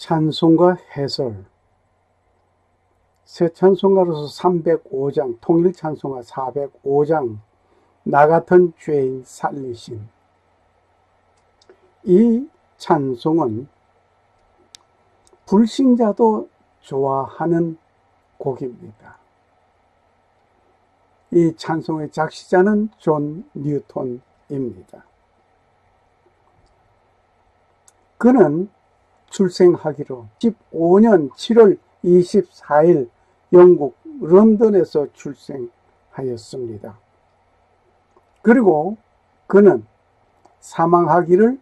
찬송가 해설. 새 찬송가로서 305장, 통일 찬송가 405장, 나 같은 죄인 살리신. 이 찬송은 불신자도 좋아하는 곡입니다. 이 찬송의 작시자는 존 뉴턴입니다. 그는 출생하기로 15년 7월 24일 영국 런던에서 출생하였습니다. 그리고 그는 사망하기를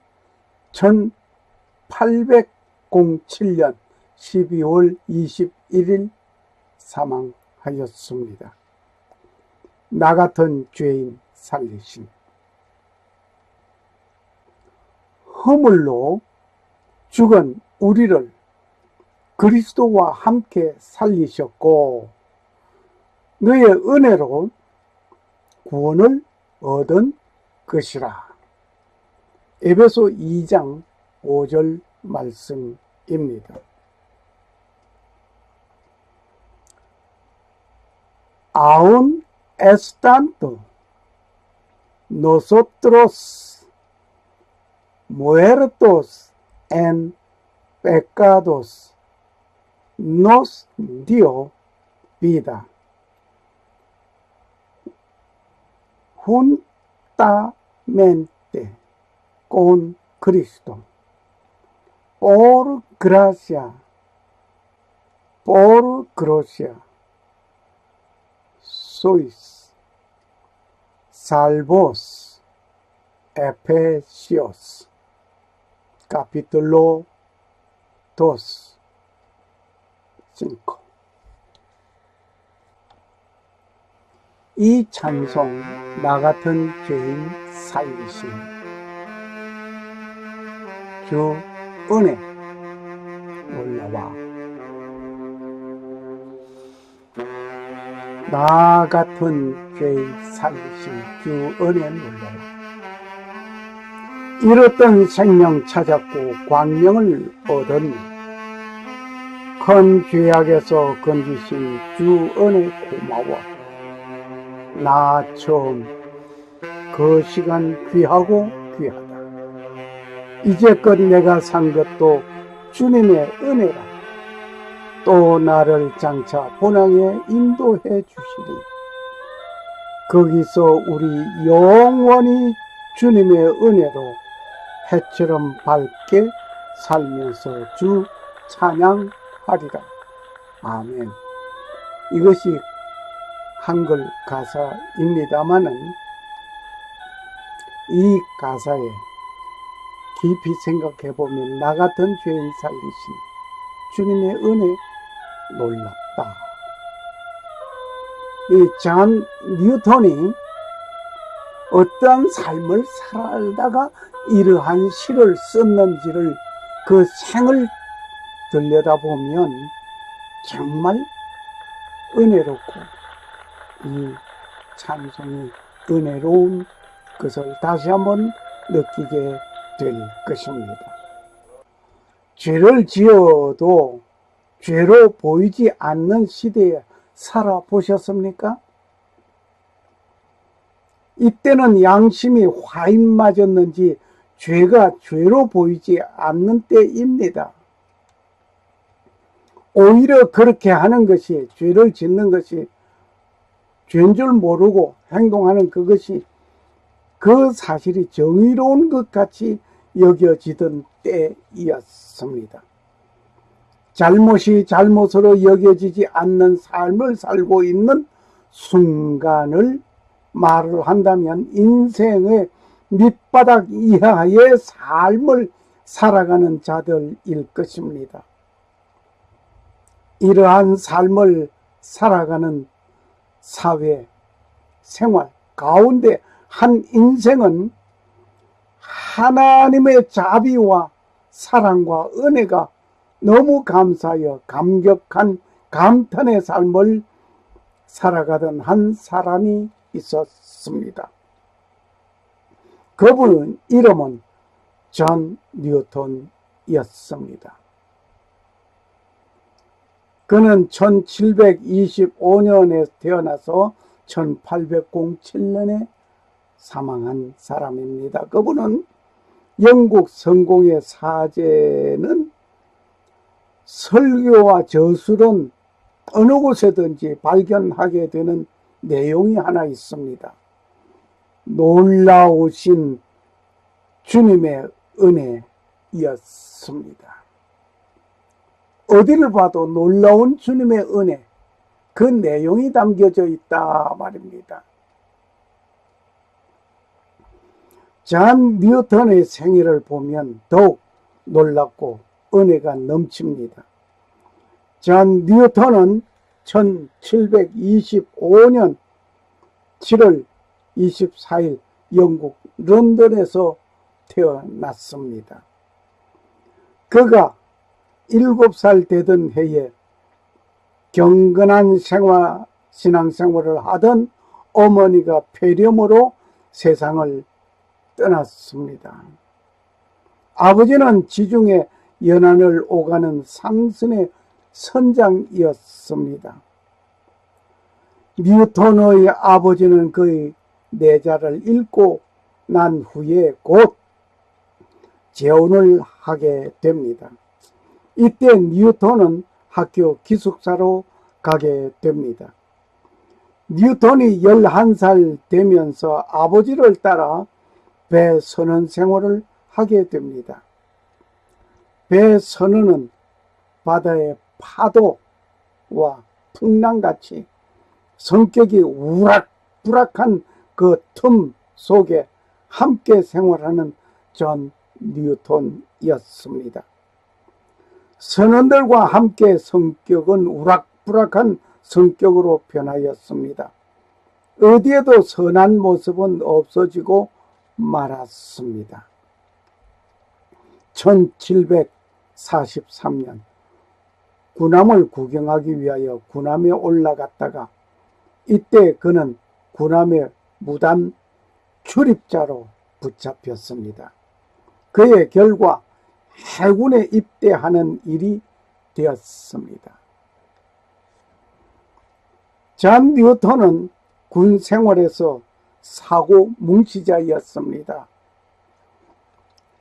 1807년 12월 21일 사망하였습니다. 나 같은 죄인 살리신. 허물로 죽은 우리를 그리스도와 함께 살리셨고 너의 은혜로 구원을 얻은 것이라. 에베소 2장 5절 말씀입니다. Aún estando nosotros muertos en pecados, nos dio vida juntamente con Cristo. Por gracia sois salvos. Efesios capítulo 2, 5. 이 찬송, 나 같은 죄인 살리신. 주 은혜 놀라와. 나 같은 죄인 살리신 주 은혜 놀라와. 잃었던 생명 찾았고 광명을 얻은 큰 죄악에서 건지신 주 은혜 고마워. 나 처음 그 시간 귀하고 귀하다. 이제껏 내가 산 것도 주님의 은혜라. 또 나를 장차 본향에 인도해 주시리. 거기서 우리 영원히 주님의 은혜로 해처럼 밝게 살면서 주 찬양하리라. 아멘. 이것이 한글 가사입니다마는 이 가사에 깊이 생각해 보면 나 같은 죄인 살리신 주님의 은혜 놀랍다. 이 존 뉴턴이 어떠한 삶을 살다가 이러한 시를 썼는지를 그 생을 들여다보면 정말 은혜롭고 이 찬송이 은혜로운 것을 다시 한번 느끼게 될 것입니다. 죄를 지어도 죄로 보이지 않는 시대에 살아보셨습니까? 이때는 양심이 화인 맞았는지 죄가 죄로 보이지 않는 때입니다. 오히려 그렇게 하는 것이, 죄를 짓는 것이 죄인 줄 모르고 행동하는 그것이 그 사실이 정의로운 것 같이 여겨지던 때이었습니다. 잘못이 잘못으로 여겨지지 않는 삶을 살고 있는 순간을 말을 한다면 인생의 밑바닥 이하의 삶을 살아가는 자들일 것입니다. 이러한 삶을 살아가는 사회, 생활 가운데 한 인생은 하나님의 자비와 사랑과 은혜가 너무 감사하여 감격한 감탄의 삶을 살아가던 한 사람이 있었습니다. 그분 이름은 존 뉴턴이었습니다. 그는 1725년에 태어나서 1807년에 사망한 사람입니다. 그분은 영국 성공의 사제는 설교와 저술은 어느 곳에든지 발견하게 되는 내용이 하나 있습니다. 놀라우신 주님의 은혜였습니다. 어디를 봐도 놀라운 주님의 은혜, 그 내용이 담겨져 있다 말입니다. 존 뉴턴의 생애를 보면 더욱 놀랍고 은혜가 넘칩니다. 존 뉴턴은 1725년 7월 24일 영국 런던에서 태어났습니다. 그가 7살 되던 해에 경건한 신앙생활을 하던 어머니가 폐렴으로 세상을 떠났습니다. 아버지는 지중해 연안을 오가는 상선의 선장이었습니다. 뉴턴의 아버지는 그의 내자를 읽고 난 후에 곧 재혼을 하게 됩니다. 이때 뉴턴은 학교 기숙사로 가게 됩니다. 뉴턴이 11살 되면서 아버지를 따라 배 선원 생활을 하게 됩니다. 배 선원은 바다의 파도와 풍랑같이 성격이 우락부락한 그 틈 속에 함께 생활하는 존 뉴턴이었습니다. 선원들과 함께 성격은 우락부락한 성격으로 변하였습니다. 어디에도 선한 모습은 없어지고 말았습니다. 1743년 군함을 구경하기 위하여 군함에 올라갔다가 이때 그는 군함의 무단 출입자로 붙잡혔습니다. 그의 결과 해군에 입대하는 일이 되었습니다. 존 뉴턴은 군 생활에서 사고 뭉치자였습니다.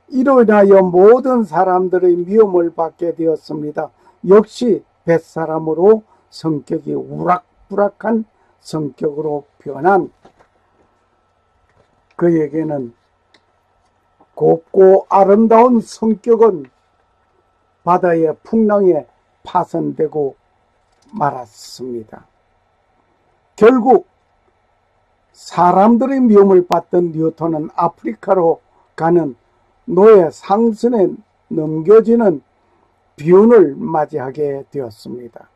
이로 인하여 모든 사람들의 미움을 받게 되었습니다. 역시 뱃사람으로 성격이 우락부락한 성격으로 변한 그에게는 곱고 아름다운 성격은 바다의 풍랑에 파손되고 말았습니다. 결국 사람들의 미움을 받던 뉴턴은 아프리카로 가는 노예 상선에 넘겨지는 비운을 맞이하게 되었습니다.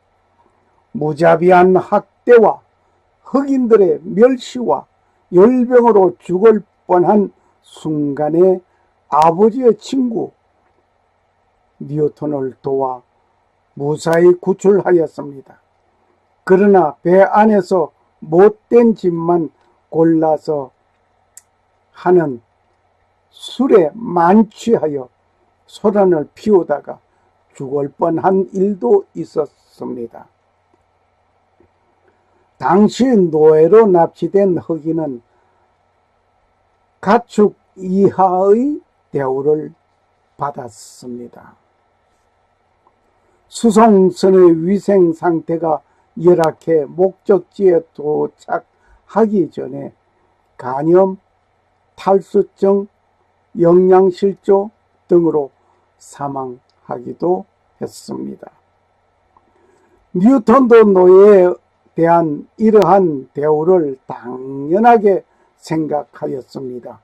무자비한 학대와 흑인들의 멸시와 열병으로 죽을 뻔한 순간에 아버지의 친구 뉴턴을 도와 무사히 구출하였습니다. 그러나 배 안에서 못된 짓만 골라서 하는 술에 만취하여 소란을 피우다가 죽을 뻔한 일도 있었습니다. 당시 노예로 납치된 흑인은 가축 이하의 대우를 받았습니다. 수송선의 위생 상태가 열악해 목적지에 도착하기 전에 간염, 탈수증, 영양실조 등으로 사망하기도 했습니다. 뉴턴도 노예에 대한 이러한 대우를 당연하게 생각하였습니다.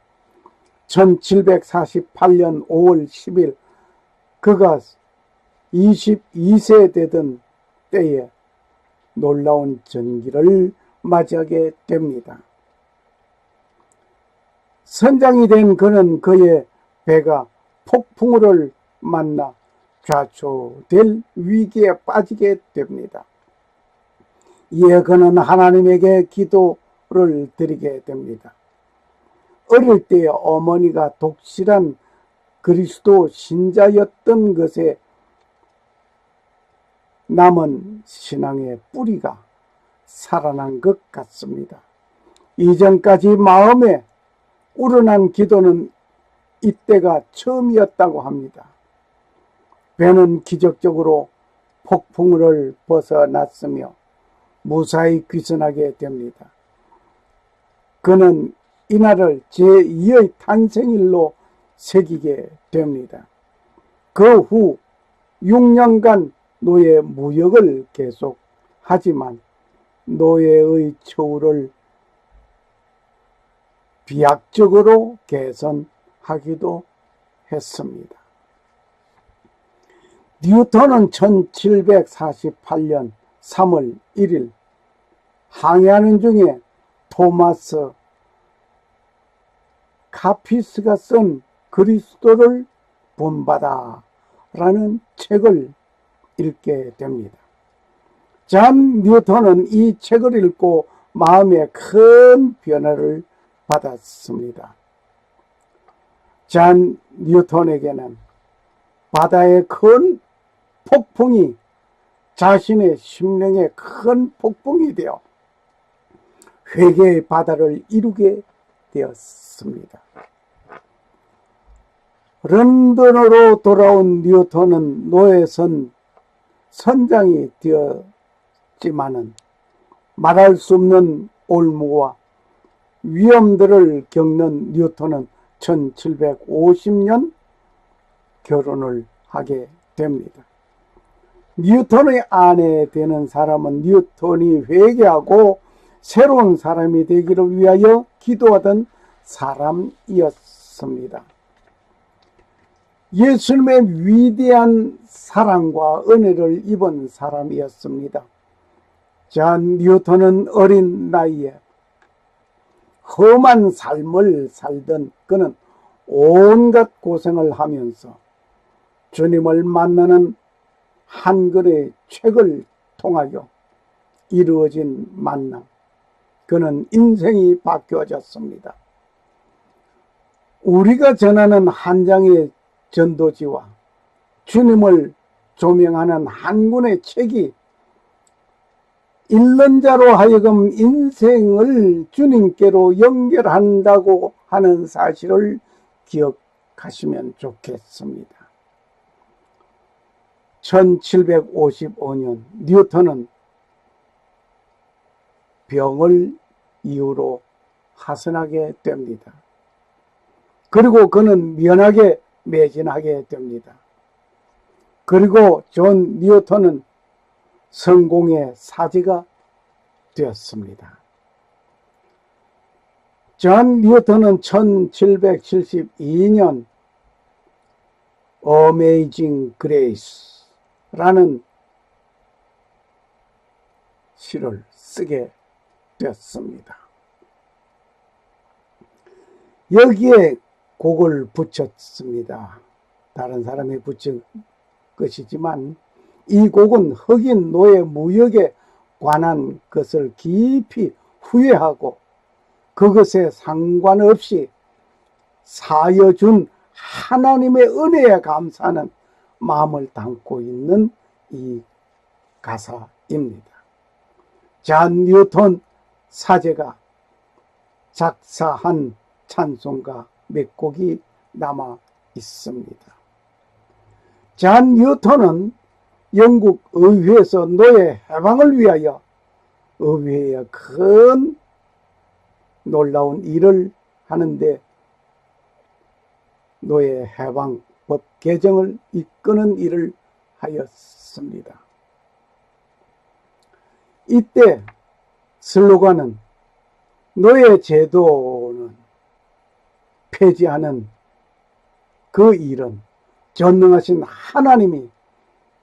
1748년 5월 10일 그가 22세 되던 때에 놀라운 전기를 맞이하게 됩니다. 선장이 된 그는 그의 배가 폭풍우를 만나 좌초될 위기에 빠지게 됩니다. 이에 그는 하나님에게 기도를 드리게 됩니다. 어릴 때 어머니가 독실한 그리스도 신자였던 것에 남은 신앙의 뿌리가 살아난 것 같습니다. 이전까지 마음에 우러난 기도는 이때가 처음이었다고 합니다. 배는 기적적으로 폭풍을 벗어났으며 무사히 귀순하게 됩니다. 그는 이날을 제2의 탄생일로 새기게 됩니다. 그 후 6년간 노예 무역을 계속하지만 노예의 처우를 비약적으로 개선하기도 했습니다. 뉴턴은 1748년 3월 1일 항해하는 중에 토마스 카피스가 쓴 그리스도를 본받아 라는 책을 읽게 됩니다. 잔 뉴턴은 이 책을 읽고 마음에 큰 변화를 받았습니다. 잔 뉴턴에게는 바다의 큰 폭풍이 자신의 심령에 큰 폭풍이 되어 회개의 바다를 이루게 되었습니다. 런던으로 돌아온 뉴턴은 노예선 선장이 되었지만은 말할 수 없는 올무와 위험들을 겪는 뉴턴은 1750년 결혼을 하게 됩니다. 뉴턴의 아내 되는 사람은 뉴턴이 회개하고 새로운 사람이 되기를 위하여 기도하던 사람이었습니다. 예수님의 위대한 사랑과 은혜를 입은 사람이었습니다. 잔 뉴턴은 어린 나이에 험한 삶을 살던 그는 온갖 고생을 하면서 주님을 만나는 한 권의 책을 통하여 이루어진 만남, 그는 인생이 바뀌어졌습니다. 우리가 전하는 한 장의 전도지와 주님을 조명하는 한 권의 책이 읽는 자로 하여금 인생을 주님께로 연결한다고 하는 사실을 기억하시면 좋겠습니다. 1755년 뉴턴은 병을 이유로 하선하게 됩니다. 그리고 그는 면하게 매진하게 됩니다. 그리고 존 뉴턴은 성공의 사제가 되었습니다. 존 뉴턴은 1772년 Amazing Grace라는 시를 쓰게 되었습니다. 여기에 곡을 붙였습니다. 다른 사람이 붙인 것이지만 이 곡은 흑인 노예 무역에 관한 것을 깊이 후회하고 그것에 상관없이 사여준 하나님의 은혜에 감사하는 마음을 담고 있는 이 가사입니다. 잔 뉴턴 사제가 작사한 찬송가 몇 곡이 남아 있습니다. 잔 뉴턴은 영국 의회에서 노예 해방을 위하여 의회에 큰 놀라운 일을 하는데 노예 해방법 개정을 이끄는 일을 하였습니다. 이때 슬로건은 노예 제도는 폐지하는 그 일은 전능하신 하나님이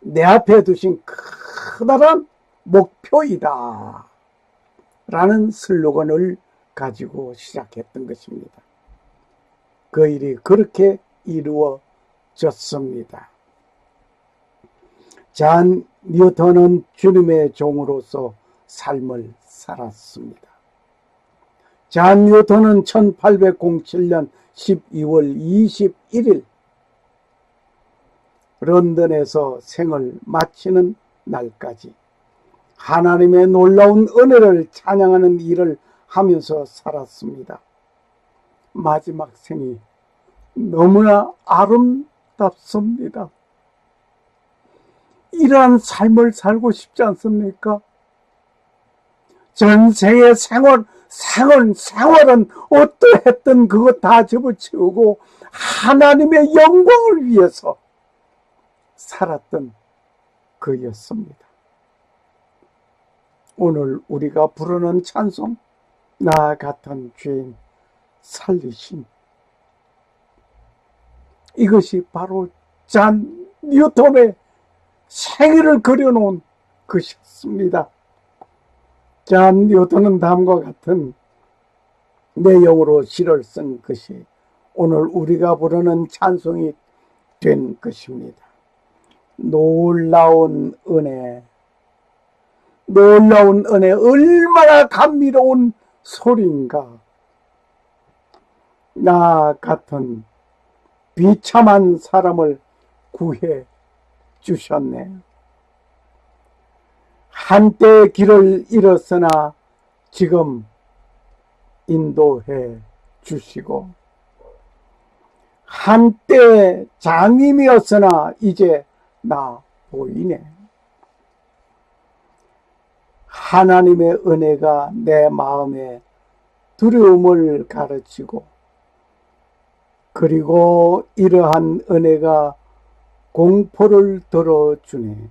내 앞에 두신 커다란 목표이다 라는 슬로건을 가지고 시작했던 것입니다. 그 일이 그렇게 이루어졌습니다. 잔 뉴턴은 주님의 종으로서 삶을 살았습니다. 잔 뉴턴은 1807년 12월 21일 런던에서 생을 마치는 날까지 하나님의 놀라운 은혜를 찬양하는 일을 하면서 살았습니다. 마지막 생이 너무나 아름답습니다. 이러한 삶을 살고 싶지 않습니까? 전생의 생활은 어떠했든 그거 다 접어치우고 하나님의 영광을 위해서 살았던 그였습니다. 오늘 우리가 부르는 찬송, 나 같은 죄인 살리심, 이것이 바로 잔 뉴턴의 생애를 그려놓은 것이었습니다. 잔 뉴턴은 다음과 같은 내용으로 시를 쓴 것이 오늘 우리가 부르는 찬송이 된 것입니다. 놀라운 은혜, 놀라운 은혜, 얼마나 감미로운 소리인가. 나 같은 비참한 사람을 구해 주셨네. 한때 길을 잃었으나 지금 인도해 주시고, 한때 장님이었으나 이제 나 보이네. 하나님의 은혜가 내 마음에 두려움을 가르치고, 그리고 이러한 은혜가 공포를 들어주네.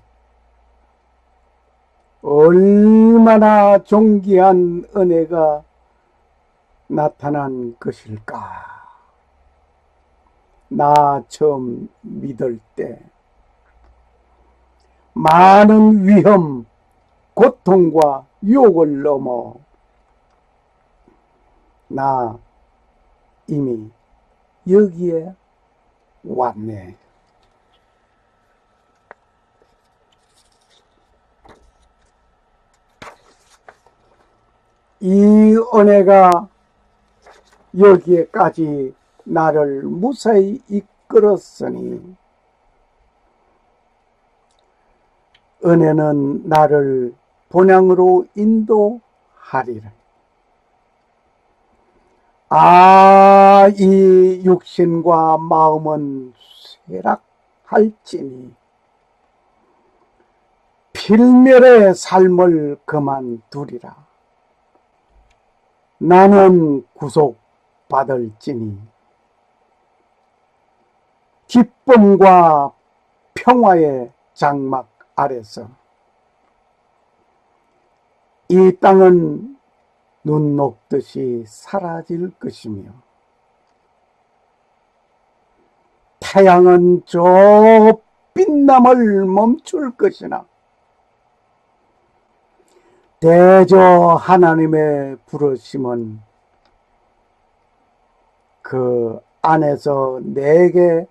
얼마나 존귀한 은혜가 나타난 것일까. 나 처음 믿을 때 많은 위험, 고통과 유혹을 넘어 나 이미 여기에 왔네. 이 은혜가 여기에까지 나를 무사히 이끌었으니 은혜는 나를 본향으로 인도하리라. 이 육신과 마음은 쇠락할지니 필멸의 삶을 그만두리라. 나는 구속받을지니 기쁨과 평화의 장막 아래서 이 땅은 눈 녹듯이 사라질 것이며 태양은 저 빛남을 멈출 것이나 대저 하나님의 부르심은 그 안에서 내게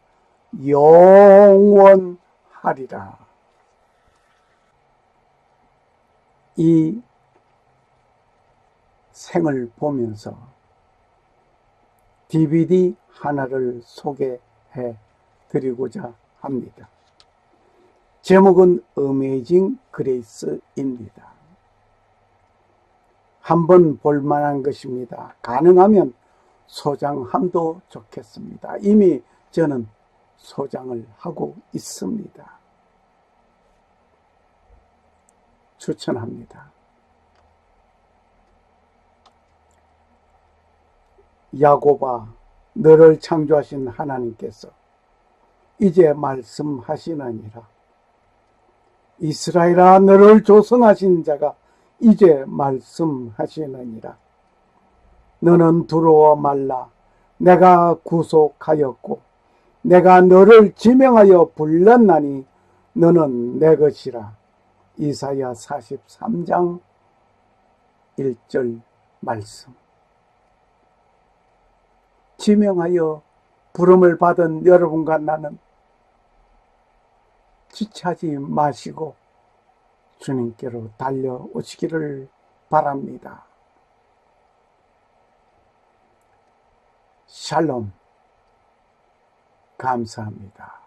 영원하리라. 이 생을 보면서 DVD 하나를 소개해 드리고자 합니다. 제목은 어메이징 그레이스입니다. 한번 볼만한 것입니다. 가능하면 소장함도 좋겠습니다. 이미 저는 소장을 하고 있습니다. 추천합니다. 야곱아, 너를 창조하신 하나님께서 이제 말씀하시느니라. 이스라엘아, 너를 조성하신 자가 이제 말씀하시느니라. 너는 두려워 말라. 내가 구속하였고 내가 너를 지명하여 불렀나니 너는 내 것이라. 이사야 43장 1절 말씀. 지명하여 부름을 받은 여러분과 나는 지체하지 마시고 주님께로 달려오시기를 바랍니다. 샬롬. 감사합니다.